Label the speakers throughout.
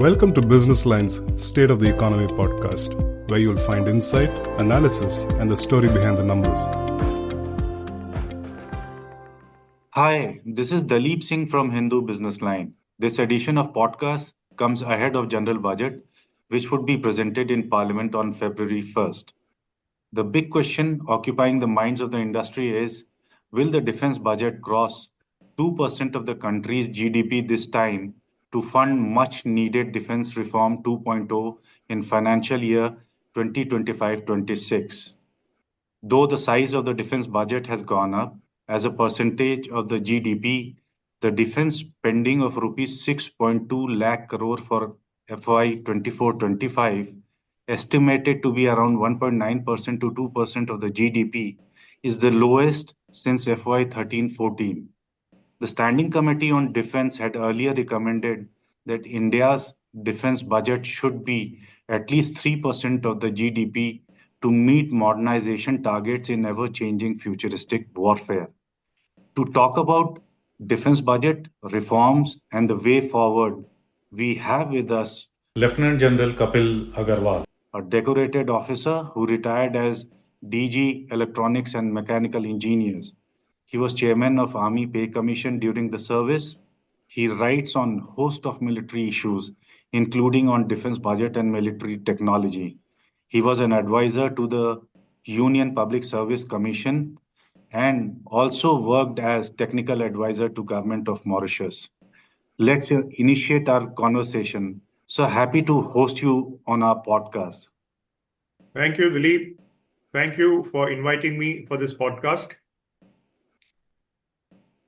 Speaker 1: Welcome to Business Line's State of the Economy podcast, where you'll find insight, analysis, and the story behind the numbers.
Speaker 2: Hi, this is Dalip Singh from Hindu Business Line. This edition of podcast comes ahead of General Budget, which would be presented in Parliament on February 1st. The big question occupying the minds of the industry is, will the defense budget cross 2% of the country's GDP this time to fund much needed defense reform 2.0 in financial year 2025-26? Though the size of the defense budget has gone up as a percentage of the GDP, the defense spending of rupees 6.2 lakh crore for FY 24-25, estimated to be around 1.9% to 2% of the GDP, is the lowest since FY 13-14. The Standing Committee on Defense had earlier recommended that India's defense budget should be at least 3% of the GDP to meet modernization targets in ever-changing futuristic warfare. To talk about defense budget reforms and the way forward, we have with us Lt Gen Kapil Aggarwal, a decorated officer who retired as DG Electronics and Mechanical Engineers. He was chairman of Army Pay Commission during the service. He writes on a host of military issues, including on defense budget and military technology. He was an advisor to the Union Public Service Commission and also worked as technical advisor to Government of Mauritius. Let's initiate our conversation. So happy to host you on our podcast.
Speaker 3: Thank you, Dalip. Thank you for inviting me for this podcast.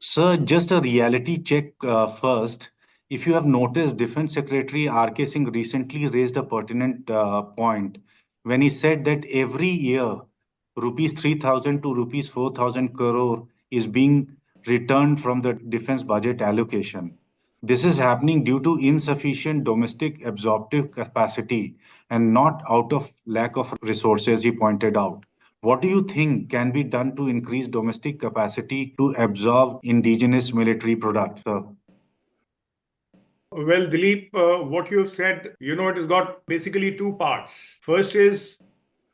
Speaker 2: Sir, just a reality check first. If you have noticed, Defense Secretary R.K. Singh recently raised a pertinent point when he said that every year, rupees 3,000 to rupees 4,000 crore is being returned from the defense budget allocation. This is happening due to insufficient domestic absorptive capacity and not out of lack of resources, he pointed out. What do you think can be done to increase domestic capacity to absorb indigenous military products, sir?
Speaker 3: Well, Dalip, what you have said, it has got basically two parts. First is,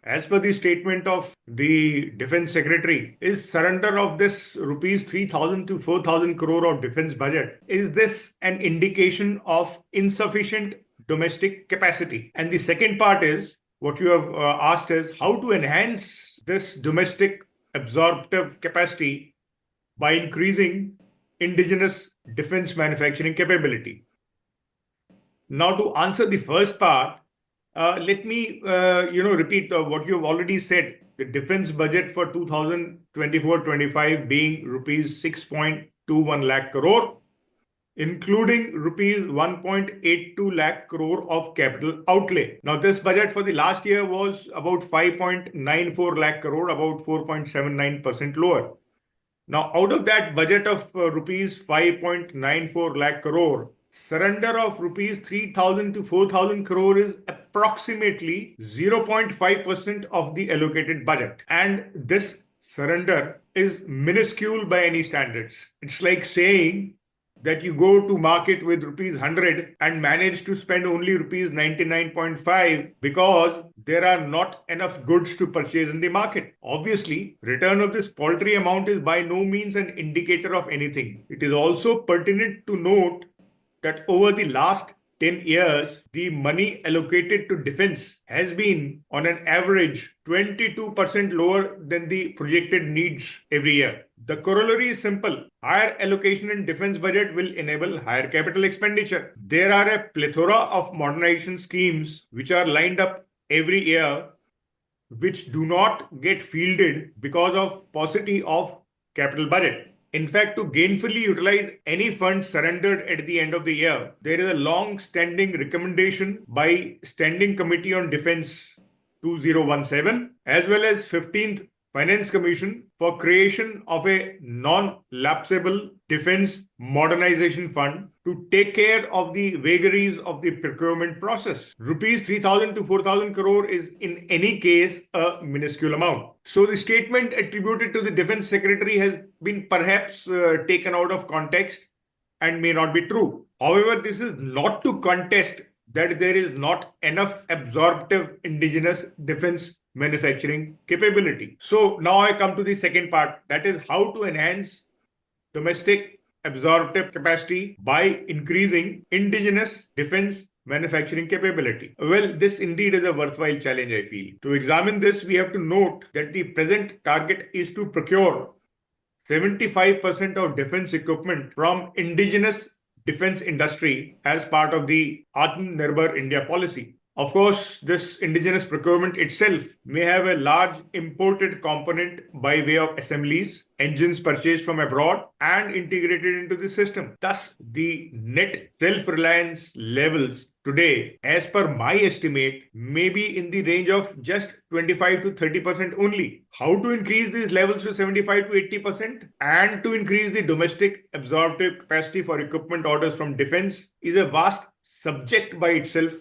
Speaker 3: as per the statement of the Defense Secretary, is surrender of this rupees 3,000 to 4,000 crore of defense budget, is this an indication of insufficient domestic capacity? And the second part is, what you have asked is how to enhance this domestic absorptive capacity by increasing indigenous defense manufacturing capability. Now, to answer the first part, let me repeat what you have already said. The defense budget for 2024-25 being rupees 6.21 lakh crore, including rupees 1.82 lakh crore of capital outlay. Now, this budget for the last year was about 5.94 lakh crore, about 4.79% lower. Now, out of that budget of rupees 5.94 lakh crore, surrender of rupees 3,000 to 4,000 crore is approximately 0.5% of the allocated budget. And this surrender is minuscule by any standards. It's like saying that you go to market with rupees 100 and manage to spend only rupees 99.5 because there are not enough goods to purchase in the market. Obviously, return of this paltry amount is by no means an indicator of anything. It is also pertinent to note that over the last 10 years, the money allocated to defense has been on an average 22% lower than the projected needs every year. The corollary is simple. Higher allocation in defense budget will enable higher capital expenditure. There are a plethora of modernization schemes which are lined up every year which do not get fielded because of paucity of capital budget. In fact, to gainfully utilize any funds surrendered at the end of the year, there is a long-standing recommendation by Standing Committee on Defense 2017 as well as 15th Finance Commission for creation of a non-lapsable defense modernization fund to take care of the vagaries of the procurement process. Rupees 3,000 to 4,000 crore is in any case a minuscule amount. So the statement attributed to the Defense Secretary has been perhaps taken out of context and may not be true. However, this is not to contest that there is not enough absorptive indigenous defense manufacturing capability. So now I come to the second part, that is how to enhance domestic absorptive capacity by increasing indigenous defense manufacturing capability. Well, this indeed is a worthwhile challenge, I feel. To examine this, we have to note that the present target is to procure 75% of defense equipment from indigenous defense industry as part of the Atmanirbharta India policy. Of course, this indigenous procurement itself may have a large imported component by way of assemblies, engines purchased from abroad and integrated into the system. Thus, the net self-reliance levels today, as per my estimate, may be in the range of just 25 to 30% only. How to increase these levels to 75 to 80% and to increase the domestic absorptive capacity for equipment orders from defense is a vast subject by itself,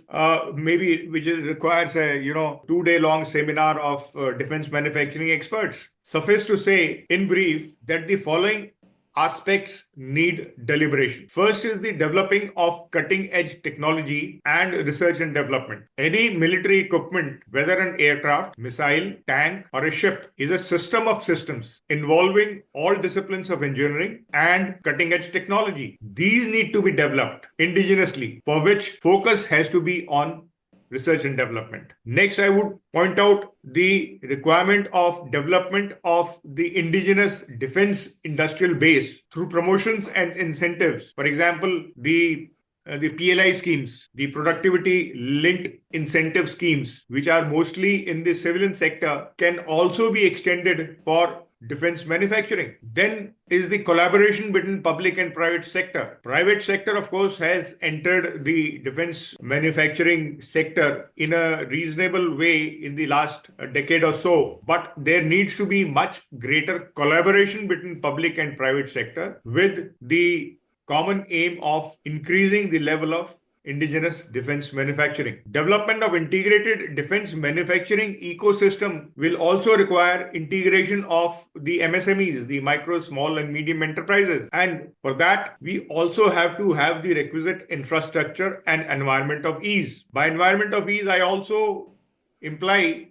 Speaker 3: maybe which requires a 2-day long seminar of defense manufacturing experts. Suffice to say, in brief, that the following aspects need deliberation. First is the developing of cutting-edge technology and research and development. Any military equipment, whether an aircraft, missile, tank, or a ship, is a system of systems involving all disciplines of engineering and cutting-edge technology. These need to be developed indigenously, for which focus has to be on research and development. Next, I would point out the requirement of development of the indigenous defense industrial base through promotions and incentives. For example, the PLI schemes, the productivity linked incentive schemes, which are mostly in the civilian sector, can also be extended for defense manufacturing. Then is the collaboration between public and private sector. Private sector, of course, has entered the defense manufacturing sector in a reasonable way in the last decade or so, but there needs to be much greater collaboration between public and private sector with the common aim of increasing the level of indigenous defense manufacturing. Development of integrated defense manufacturing ecosystem will also require integration of the MSMEs, the micro, small and medium enterprises. And for that, we also have to have the requisite infrastructure and environment of ease. By environment of ease, I also imply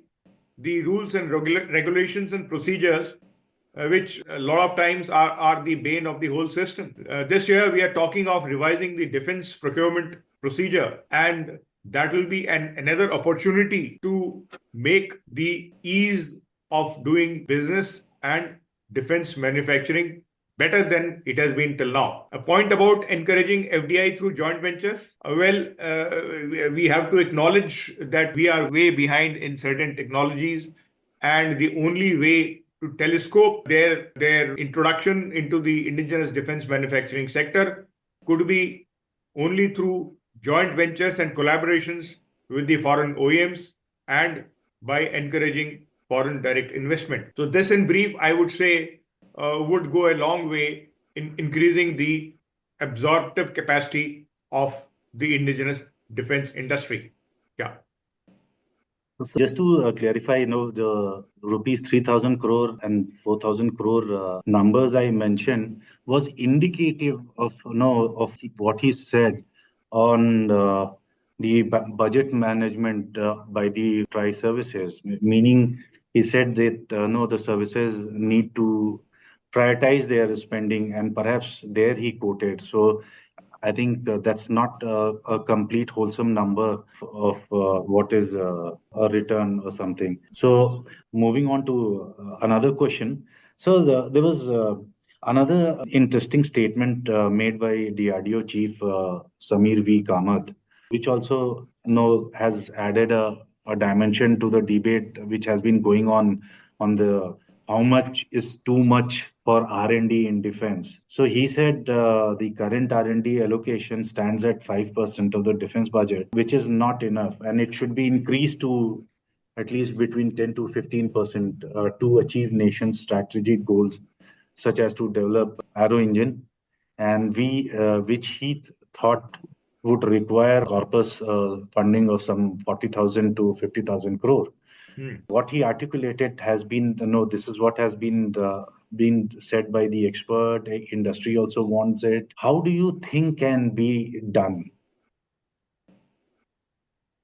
Speaker 3: the rules and regulations and procedures which a lot of times are the bane of the whole system. This year, we are talking of revising the defense procurement procedure, and that will be another opportunity to make the ease of doing business and defense manufacturing better than it has been till now. A point about encouraging FDI through joint ventures. We have to acknowledge that we are way behind in certain technologies, and the only way to telescope their introduction into the indigenous defense manufacturing sector could be only through joint ventures and collaborations with the foreign OEMs and by encouraging foreign direct investment. So this in brief, I would say, would go a long way in increasing the absorptive capacity of the indigenous defense industry. Yeah.
Speaker 2: Just to clarify, the rupees 3,000 crore and 4,000 crore numbers I mentioned was indicative of what he said on the budget management by the tri services. Meaning, he said that the services need to prioritize their spending, and perhaps there he quoted. So I think that's not a complete wholesome number of what is a return or something. So moving on to another question. So there was another interesting statement made by DRDO Chief Samir V. Kamath, which also has added a dimension to the debate which has been going on the how much is too much for R&D in defense. So he said the current R&D allocation stands at 5% of the defense budget, which is not enough, and it should be increased to at least between 10 to 15% to achieve nation's strategic goals, such as to develop aero engine, and which he thought would require corpus funding of some 40,000 to 50,000 crore. What he articulated has been, this is what has been said by the expert. Industry also wants it. How do you think can be done?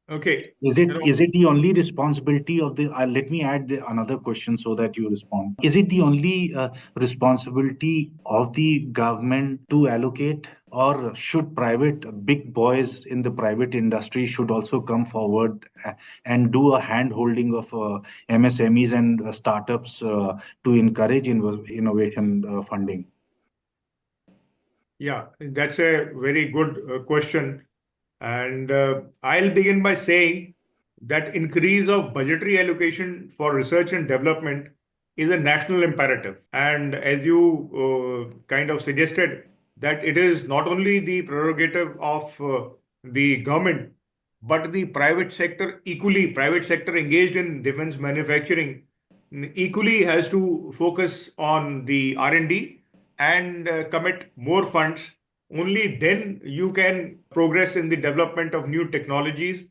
Speaker 3: Okay.
Speaker 2: Is it the only responsibility of the? Let me add another question so that you respond. Is it the only responsibility of the government to allocate, or should private big boys in the private industry should also come forward and do a hand holding of MSMEs and startups to encourage innovation funding?
Speaker 3: Yeah, that's a very good question. And I'll begin by saying that increase of budgetary allocation for research and development is a national imperative. And as you kind of suggested, that it is not only the prerogative of the government, but the private sector equally, private sector engaged in defense manufacturing equally has to focus on the R&D and commit more funds. Only then you can progress in the development of new technologies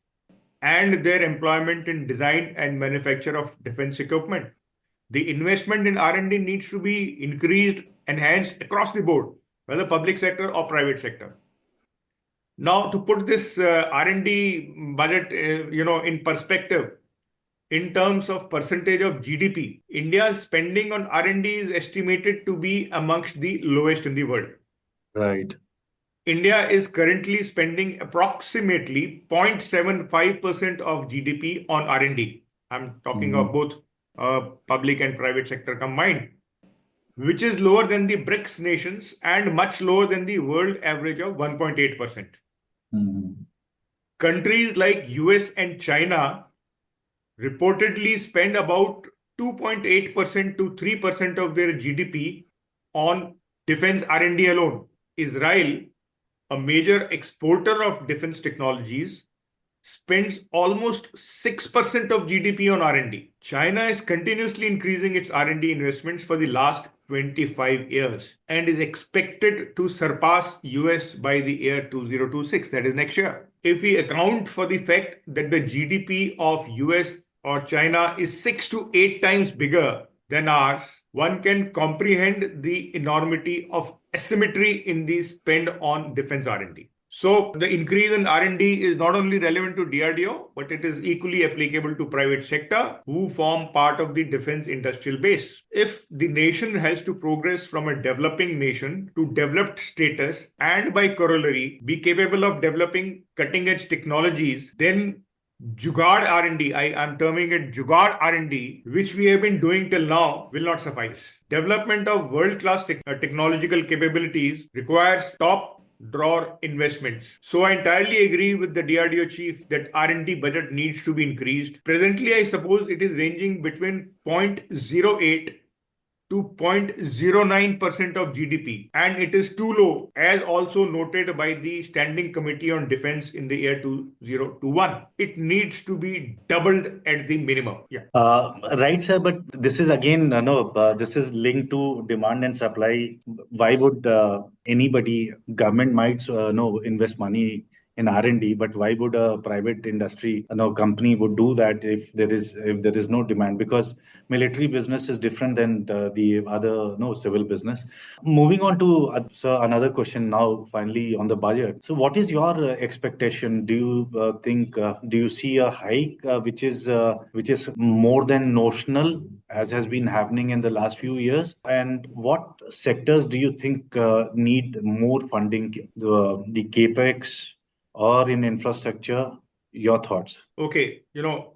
Speaker 3: and their employment in design and manufacture of defense equipment. The investment in R&D needs to be increased, enhanced across the board, whether public sector or private sector. Now, to put this R&D budget, in perspective, in terms of percentage of GDP, India's spending on R&D is estimated to be amongst the lowest in the world.
Speaker 2: Right.
Speaker 3: India is currently spending approximately 0.75% of GDP on R&D. I'm talking of both public and private sector combined, which is lower than the BRICS nations and much lower than the world average of 1.8%. Countries like US and China reportedly spend about 2.8% to 3% of their GDP on defense R&D alone. Israel, a major exporter of defense technologies, spends almost 6% of GDP on R&D. China is continuously increasing its R&D investments for the last 25 years and is expected to surpass US by the year 2026, that is next year. If we account for the fact that the GDP of US or China is 6 to 8 times bigger than ours, one can comprehend the enormity of asymmetry in the spend on defense R&D. So the increase in R&D is not only relevant to DRDO, but it is equally applicable to private sector who form part of the defense industrial base. If the nation has to progress from a developing nation to developed status and by corollary be capable of developing cutting edge technologies, then Jugaad R&D, I am terming it Jugaad R&D, which we have been doing till now, will not suffice. Development of world-class technological capabilities requires top drawer investments. So I entirely agree with the DRDO chief that R&D budget needs to be increased. Presently, I suppose it is ranging between 0.08 to 0.09% of GDP, and it is too low, as also noted by the Standing Committee on Defense in the year 2021. It needs to be doubled at the minimum. Yeah.
Speaker 2: Right, sir. But this is again, this is linked to demand and supply. Why would anybody, government might, invest money in R&D, but why would a private industry, company would do that if there is no demand? Because military business is different than the other civil business. Moving on to sir, another question now, finally on the budget. So, what is your expectation? Do you do you see a hike which is more than notional, as has been happening in the last few years? And what sectors do you think need more funding? The capex or in infrastructure? Your thoughts?
Speaker 3: Okay,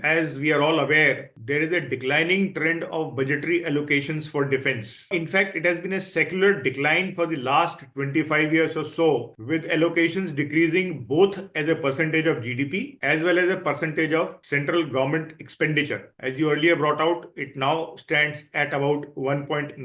Speaker 3: as we are all aware, there is a declining trend of budgetary allocations for defense. In fact, it has been a secular decline for the last 25 years or so, with allocations decreasing both as a percentage of GDP as well as a percentage of central government expenditure. As you earlier brought out, it now stands at about 1.9%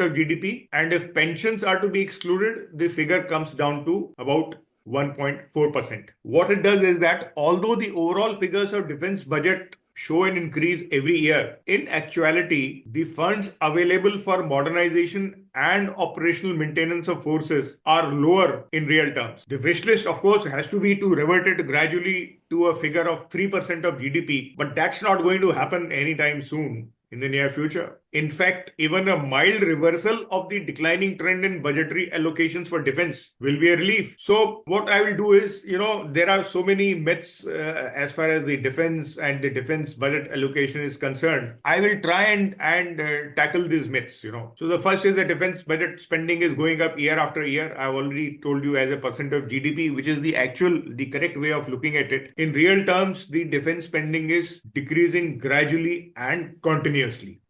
Speaker 3: of GDP. And if pensions are to be excluded, the figure comes down to about 1.4%. What it does is that although the overall figures of defense budget show an increase every year, in actuality, the funds available for modernization and operational maintenance of forces are lower in real terms. The wish list, of course, has to be to revert it gradually to a figure of 3% of GDP, but that's not going to happen anytime soon in the near future. In fact, even a mild reversal of the declining trend in budgetary allocations for defense will be a relief. So what I will do is, there are so many myths as far as the defense and the defense budget allocation is concerned. I will try and tackle these myths. So the first is the defense budget spending is going up year after year. I've already told you as a percent of GDP, which is the correct way of looking at it. In real terms, the defense spending is decreasing gradually and continuously.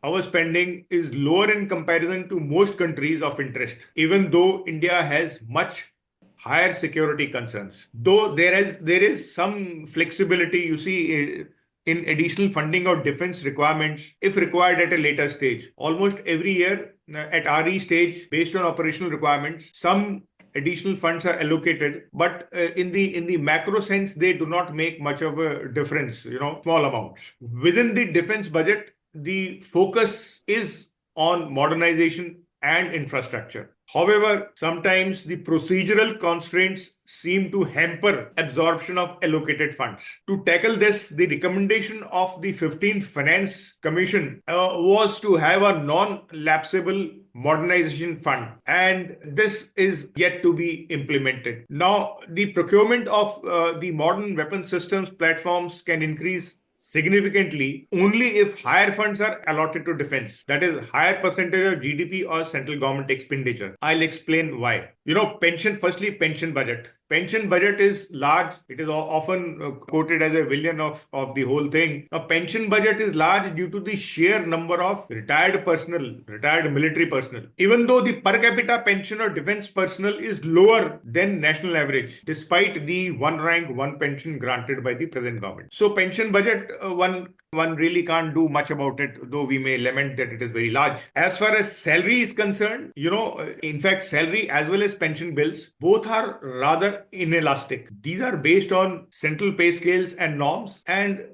Speaker 3: Our spending is lower in comparison to most countries of interest, even though India has much higher security concerns. Though there is some flexibility, you see, in additional funding of defense requirements, if required at a later stage. Almost every year at RE stage, based on operational requirements, some additional funds are allocated, but in the macro sense, they do not make much of a difference, small amounts. Within the defense budget, the focus is on modernization and infrastructure. However, sometimes the procedural constraints seem to hamper absorption of allocated funds. To tackle this, the recommendation of the 15th Finance Commission was to have a non-lapsable modernization fund, and this is yet to be implemented. Now, the procurement of the modern weapon systems platforms can increase significantly only if higher funds are allotted to defense. That is, higher percentage of GDP or central government expenditure. I'll explain why. Pension budget. Pension budget is large. It is often quoted as a villain of the whole thing. A pension budget is large due to the sheer number of retired military personnel. Even though the per capita pension of defense personnel is lower than national average, despite the one rank, one pension granted by the present government. So pension budget, one really can't do much about it, though we may lament that it is very large. As far as salary is concerned, in fact, salary as well as pension bills, both are rather inelastic. These are based on central pay scales and norms and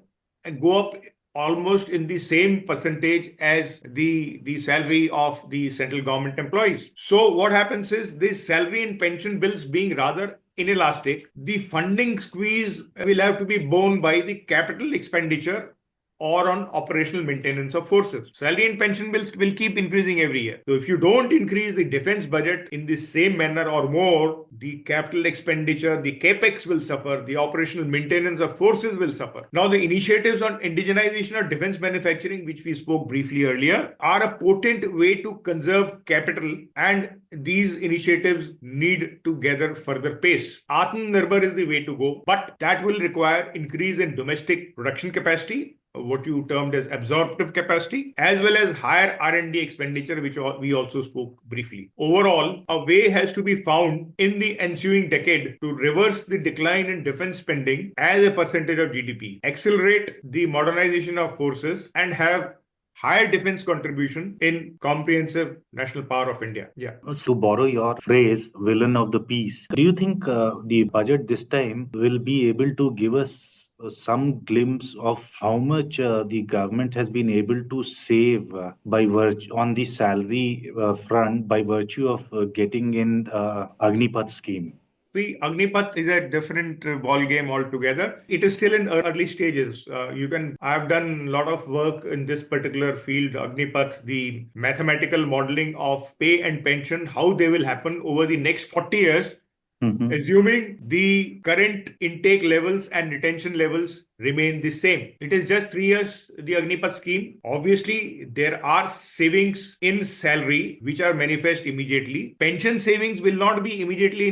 Speaker 3: go up almost in the same percentage as the salary of the central government employees. So what happens is this salary and pension bills being rather inelastic, the funding squeeze will have to be borne by the capital expenditure or on operational maintenance of forces. Salary and pension bills will keep increasing every year. So if you don't increase the defense budget in the same manner or more, the capital expenditure, the capex will suffer, the operational maintenance of forces will suffer. Now, the initiatives on indigenization of defense manufacturing, which we spoke briefly earlier, are a potent way to conserve capital, and these initiatives need to gather further pace. Atmanirbharta is the way to go, but that will require increase in domestic production capacity, what you termed as absorptive capacity, as well as higher R&D expenditure, which we also spoke briefly. Overall, a way has to be found in the ensuing decade to reverse the decline in defense spending as a percentage of GDP, accelerate the modernization of forces, and have higher defense contribution in comprehensive national power of India. Yeah.
Speaker 2: To borrow your phrase, villain of the piece, do you think the budget this time will be able to give us some glimpse of how much the government has been able to save on the salary front by virtue of getting in Agnipath scheme?
Speaker 3: See, Agnipath is a different ball game altogether. It is still in early stages. I've done a lot of work in this particular field, Agnipath, the mathematical modeling of pay and pension, how they will happen over the next 40 years. Mm-hmm. Assuming the current intake levels and retention levels remain the same. It is just 3 years, the Agnipath scheme. Obviously, there are savings in salary which are manifest immediately. Pension savings will not be immediately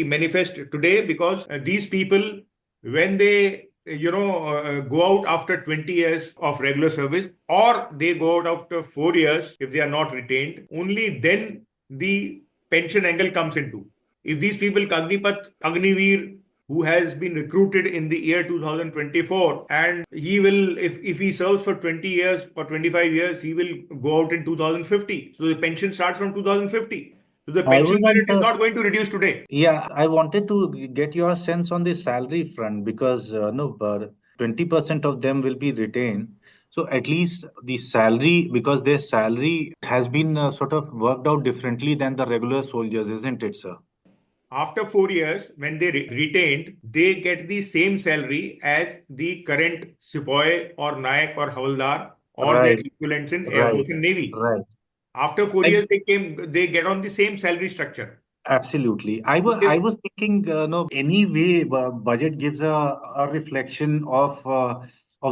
Speaker 3: manifest today because these people, when they go out after 20 years of regular service, or they go out after 4 years if they are not retained, only then the pension angle comes into. If these people, Agniveer, who has been recruited in the year 2024, and he will, if he serves for 20 years or 25 years, he will go out in 2050. So the pension starts from 2050. So the pension benefit is not going to reduce today.
Speaker 2: Yeah, I wanted to get your sense on the salary front because 20% of them will be retained. So at least the salary, because their salary has been sort of worked out differently than the regular soldiers, isn't it, sir?
Speaker 3: After 4 years, when they retained, they get the same salary as the current Sepoy or Nayak or Havaldar or their
Speaker 2: Right.
Speaker 3: equivalents in Air
Speaker 2: Right.
Speaker 3: Force and Navy.
Speaker 2: Right.
Speaker 3: After 4 years,
Speaker 2: I,
Speaker 3: they get on the same salary structure.
Speaker 2: Absolutely. I
Speaker 3: Okay.
Speaker 2: was thinking, no, anyway, budget gives a reflection of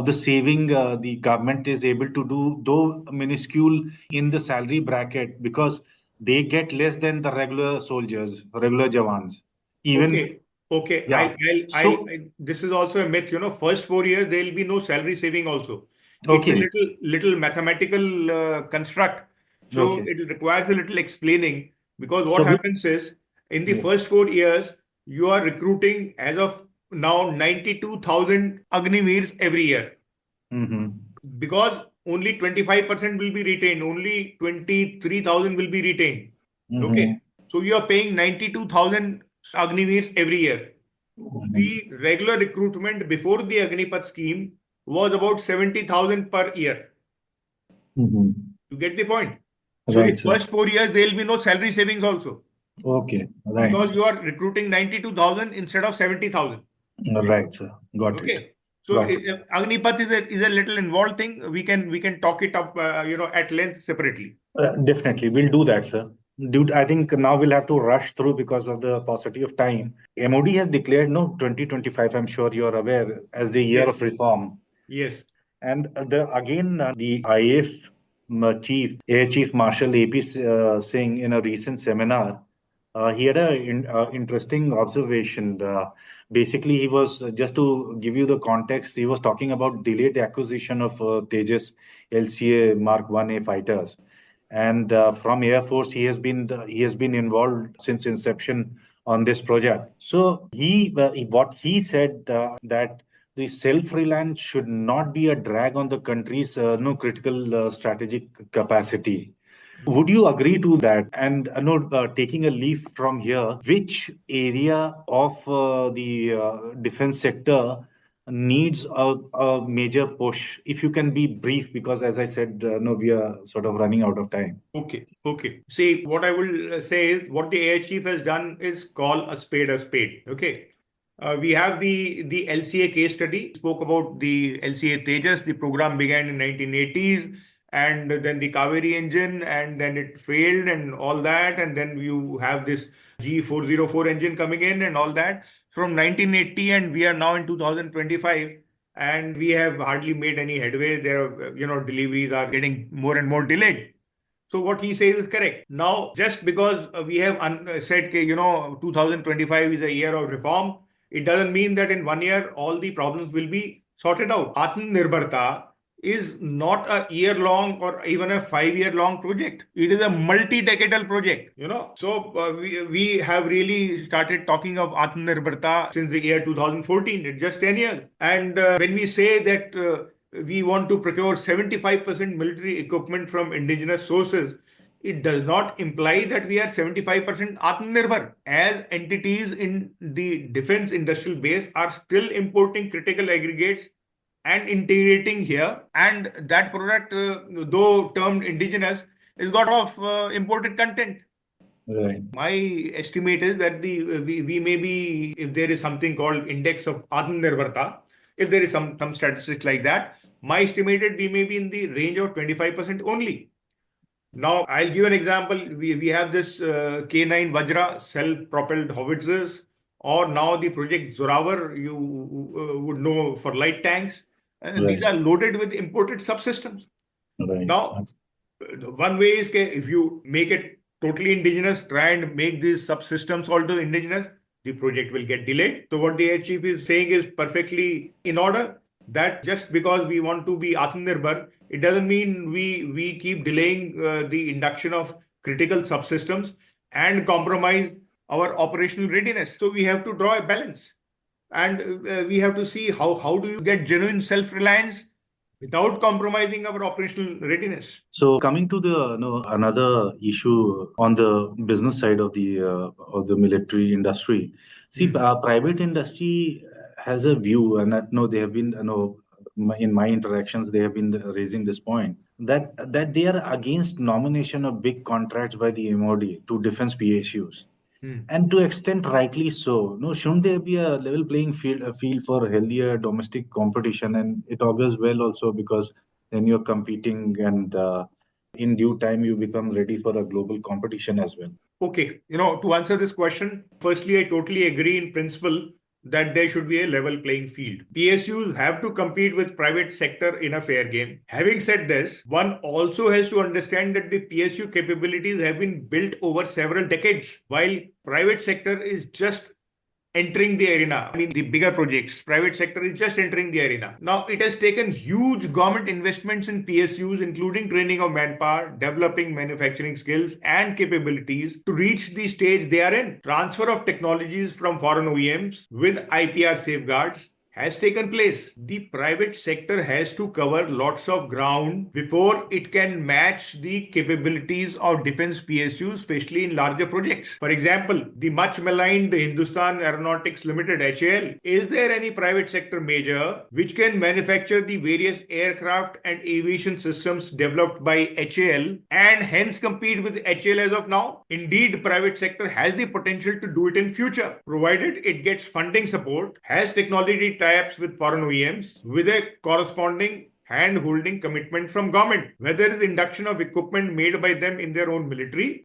Speaker 2: the saving the government is able to do, though minuscule in the salary bracket, because they get less than the regular soldiers, regular Jawans. Even,
Speaker 3: Okay. Okay.
Speaker 2: yeah. So,
Speaker 3: This is also a myth. First 4 years, there will be no salary saving also. It's a
Speaker 2: okay,
Speaker 3: little mathematical construct. So
Speaker 2: okay.
Speaker 3: it requires a little explaining, because what
Speaker 2: So,
Speaker 3: happens is in the
Speaker 2: yeah.
Speaker 3: first 4 years, you are recruiting as of now 92,000 Agniveers every year,
Speaker 2: Mm-hmm.
Speaker 3: because only 25% will be retained, only 23,000 will be retained.
Speaker 2: Mm-hmm.
Speaker 3: Okay. So you are paying 92,000 Agniveers every year. The regular recruitment before the Agnipath scheme was about 70,000 per year.
Speaker 2: Mm-hmm.
Speaker 3: You get the point? So the
Speaker 2: Right, sir.
Speaker 3: first 4 years, there will be no salary savings also,
Speaker 2: Okay, right.
Speaker 3: because you are recruiting 92,000 instead of 70,000.
Speaker 2: Right, sir. Got it.
Speaker 3: Okay. So
Speaker 2: Got it.
Speaker 3: Agnipath is a little involved thing. We can talk it up at length separately.
Speaker 2: Definitely, we'll do that, sir. Dude, I think now we'll have to rush through because of the paucity of time. MOD has declared no 2025. I'm sure you are aware as the year of
Speaker 3: Yes.
Speaker 2: reform.
Speaker 3: Yes.
Speaker 2: And the IAF chief, Air Chief Marshal AP Singh, in a recent seminar, he had a interesting observation. Basically, he was just to give you the context. He was talking about delayed acquisition of Tejas LCA Mark 1A fighters, and from Air Force, he has been involved since inception on this project. So what he said that the self-reliance should not be a drag on the country's no critical strategic capacity. Would you agree to that? And no, taking a leaf from here, which area of the defense sector needs a major push? If you can be brief, because as I said, no, we are sort of running out of time.
Speaker 3: Okay, okay. See, what I will say is what the air chief has done is call a spade a spade. Okay. We have the LCA case study. Spoke about the LCA Tejas. The program began in 1980s, and then the Kaveri engine, and then it failed, and all that. And then you have this G404 engine coming in, and all that from 1980, and we are now in 2025. And we have hardly made any headway. There, deliveries are getting more and more delayed. So what he says is correct. Now, just because we have said, 2025 is a year of reform, it doesn't mean that in 1 year all the problems will be sorted out. Atmanirbharta is not a year-long or even a 5-year-long project. It is a multi-decadal project. So we have really started talking of Atmanirbharta since the year 2014. It's just 10 years. And when we say that we want to procure 75% military equipment from indigenous sources, it does not imply that we are 75% Atmanirbhar, as entities in the defense industrial base are still importing critical aggregates and integrating here. And that product, though termed indigenous, is got of imported content.
Speaker 2: Right.
Speaker 3: My estimate is that we may be, if there is something called index of Atmanirbharta, if there is some statistics like that, my estimated we may be in the range of 25% only. Now, I'll give an example. We have this K9 Vajra self-propelled howitzers, or now the project Zorawar, you would know, for light tanks. These
Speaker 2: Right.
Speaker 3: are loaded with imported subsystems.
Speaker 2: Right.
Speaker 3: Now, one way is if you make it totally indigenous, try and make these subsystems also indigenous, the project will get delayed. So what the air chief is saying is perfectly in order, that just because we want to be Atmanirbhar, it doesn't mean we keep delaying the induction of critical subsystems and compromise our operational readiness. So we have to draw a balance, and we have to see how do you get genuine self-reliance without compromising our operational readiness.
Speaker 2: So coming to the another issue on the business side of the military industry, see,
Speaker 3: Hmm.
Speaker 2: private industry has a view, and I know they have been in my interactions they have been raising this point that they are against nomination of big contracts by the MOD to defense PSUs.
Speaker 3: Hmm.
Speaker 2: And to extent rightly so, no, shouldn't there be a level playing field, a field for healthier domestic competition? And it augurs well also because then you're competing, and in due time, you become ready for a global competition as well.
Speaker 3: Okay, to answer this question, firstly, I totally agree in principle that there should be a level playing field. PSUs have to compete with private sector in a fair game. Having said this, one also has to understand that the PSU capabilities have been built over several decades, while private sector is just entering the arena. I mean, the bigger projects, private sector is just entering the arena. Now, it has taken huge government investments in PSUs, including training of manpower, developing manufacturing skills and capabilities to reach the stage they are in. Transfer of technologies from foreign OEMs with IPR safeguards has taken place. The private sector has to cover lots of ground before it can match the capabilities of defense PSUs, especially in larger projects. For example, the much maligned Hindustan Aeronautics Limited (HAL). Is there any private sector major which can manufacture the various aircraft and aviation systems developed by HAL and hence compete with HAL as of now? Indeed, private sector has the potential to do it in future, provided it gets funding support, has technology tie-ups with foreign OEMs with a corresponding hand-holding commitment from government, whether it's induction of equipment made by them in their own military,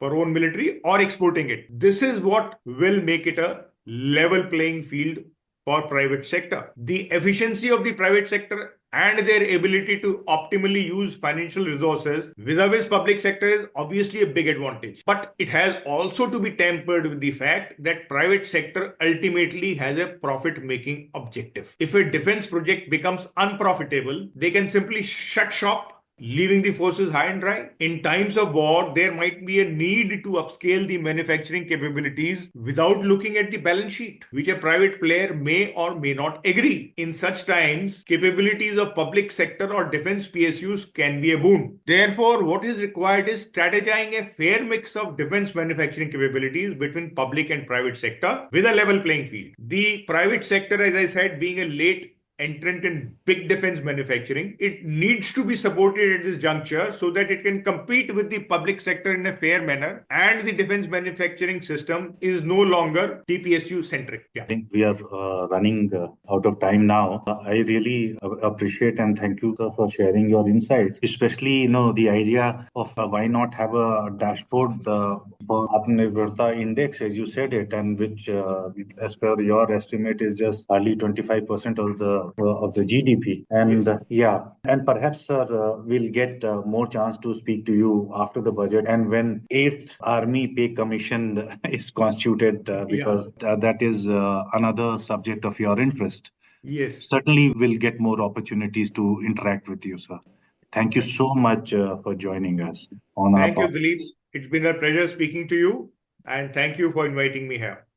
Speaker 3: or exporting it. This is what will make it a level playing field for private sector. The efficiency of the private sector and their ability to optimally use financial resources vis-a-vis public sector is obviously a big advantage. But it has also to be tempered with the fact that private sector ultimately has a profit-making objective. If a defense project becomes unprofitable, they can simply shut shop, leaving the forces high and dry. In times of war, there might be a need to upscale the manufacturing capabilities without looking at the balance sheet, which a private player may or may not agree. In such times, capabilities of public sector or defense PSUs can be a boon. Therefore, what is required is strategizing a fair mix of defense manufacturing capabilities between public and private sector with a level playing field. The private sector, as I said, being a late entrant in big defense manufacturing, it needs to be supported at this juncture so that it can compete with the public sector in a fair manner, and the defense manufacturing system is no longer TPSU centric.
Speaker 2: I think we are running out of time now. I really appreciate and thank you for sharing your insights, especially the idea of why not have a dashboard for Atmanirbharta index, as you said it, and which, as per your estimate, is just hardly 25% of the GDP. And and perhaps, sir, we'll get more chance to speak to you after the budget and when 8th Army Pay Commission is constituted, because that is another subject of your interest.
Speaker 3: Yes.
Speaker 2: Certainly, we'll get more opportunities to interact with you, sir. Thank you so much for joining us on our podcast.
Speaker 3: Thank you, Dalip. It's been a pleasure speaking to you, and thank you for inviting me here.